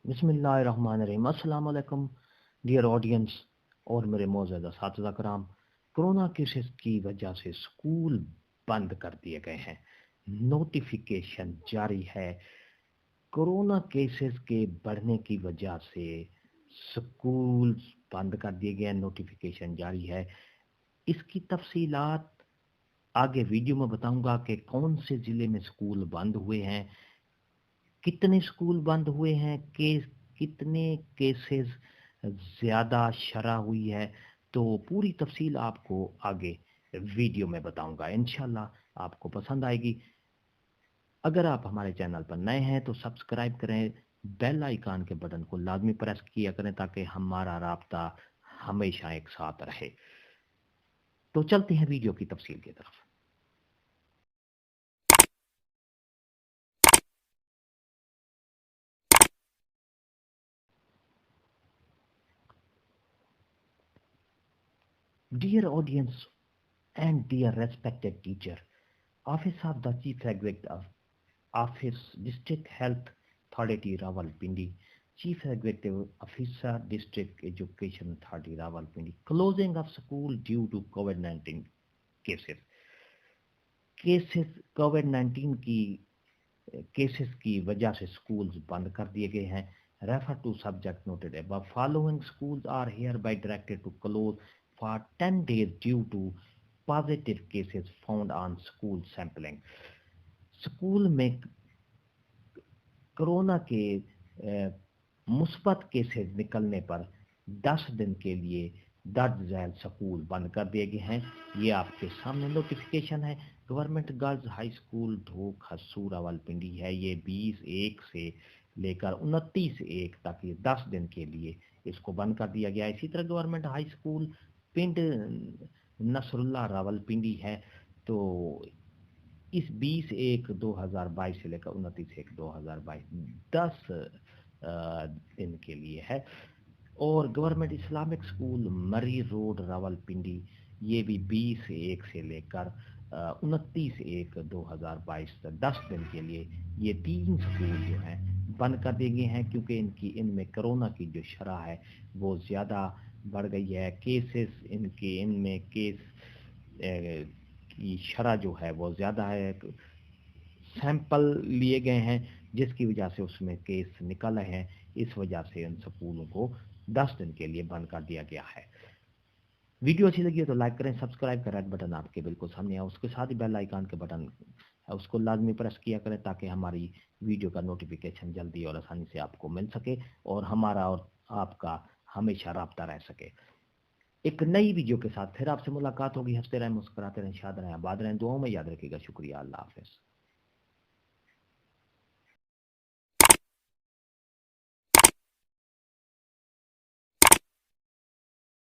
बिस्मिल्लाहिर्रहमानिर्रहीम। अस्सलाम वालेकुम डियर ऑडियंस और मेरे मौजूद असातिज़ा कराम। कोरोना केसेस की वजह से स्कूल बंद कर दिए गए हैं, नोटिफिकेशन जारी है। कोरोना केसेस के बढ़ने की वजह से स्कूल बंद कर दिए गए हैं, नोटिफिकेशन जारी है। इसकी तफसीलात आगे वीडियो में बताऊंगा कि कौन से ज़िले में स्कूल बंद हुए हैं, कितने स्कूल बंद हुए हैं, कितने केसेस ज़्यादा शरह हुई है। तो पूरी तफसील आपको आगे वीडियो में बताऊंगा, इंशाल्लाह आपको पसंद आएगी। अगर आप हमारे चैनल पर नए हैं तो सब्सक्राइब करें, बेल आइकन के बटन को लाजमी प्रेस किया करें ताकि हमारा राब्ता हमेशा एक साथ रहे। तो चलते हैं वीडियो की तफसील की तरफ। Dear audience and dear respected teacher, Office of the Chief Executive of Office District Health Authority Rawalpindi, Chief Executive Officer District Education Authority Rawalpindi, closing of school due to COVID-19 cases. कोविड-19 की cases की वजह से schools बंद कर दिए गए हैं। Refer to subject noted above, following schools are here by directed to close for 10 days due to positive cases found on school sampling. School में कोरोना के मुस्बत केसेस निकलने पर 10 दिन के लिए दर्ज झैल स्कूल बंद कर दिए गए हैं। ये आपके सामने नोटिफिकेशन है। Government girls high school Dhok Hasoor Rawalpindi है, ये 20/1 से लेकर 29/1 तक ये 10 दिन के लिए इसको बंद कर दिया गया। इसी तरह गवर्नमेंट हाई स्कूल पिंड नसरुल्ला रावलपिंडी है, तो इस 20/1/2022 से लेकर 29/1/2022 10 दिन के लिए है। और गवर्नमेंट इस्लामिक स्कूल मरी रोड रावलपिंडी, ये भी 20/1 से लेकर 29/1/2022 तक 10 दिन के लिए ये 3 स्कूल जो हैं बंद कर दिए गए हैं, क्योंकि इनमें कोरोना की जो शरह है वो ज़्यादा बढ़ गई है। केसेस इनमें केस की शरह जो है वो ज़्यादा है। सैंपल लिए गए हैं जिसकी वजह से उसमें केस निकल रहे हैं। इस वजह से इन स्कूलों को 10 दिन के लिए बंद कर दिया गया है। वीडियो अच्छी लगी है तो लाइक करें, सब्सक्राइब का रेड बटन आपके बिल्कुल सामने है, उसके साथ ही बेल आइकन के बटन है उसको लाजमी प्रेस किया करें ताकि हमारी वीडियो का नोटिफिकेशन जल्दी और आसानी से आपको मिल सके और हमारा और आपका हमेशा राब्ता रह सके। एक नई वीडियो के साथ फिर आपसे मुलाकात होगी। हंसते रहें, मुस्कुराते रहें, शाद रहें, आबाद रहें, दुआओं में याद रखिएगा। शुक्रिया, अल्लाह हाफिज़।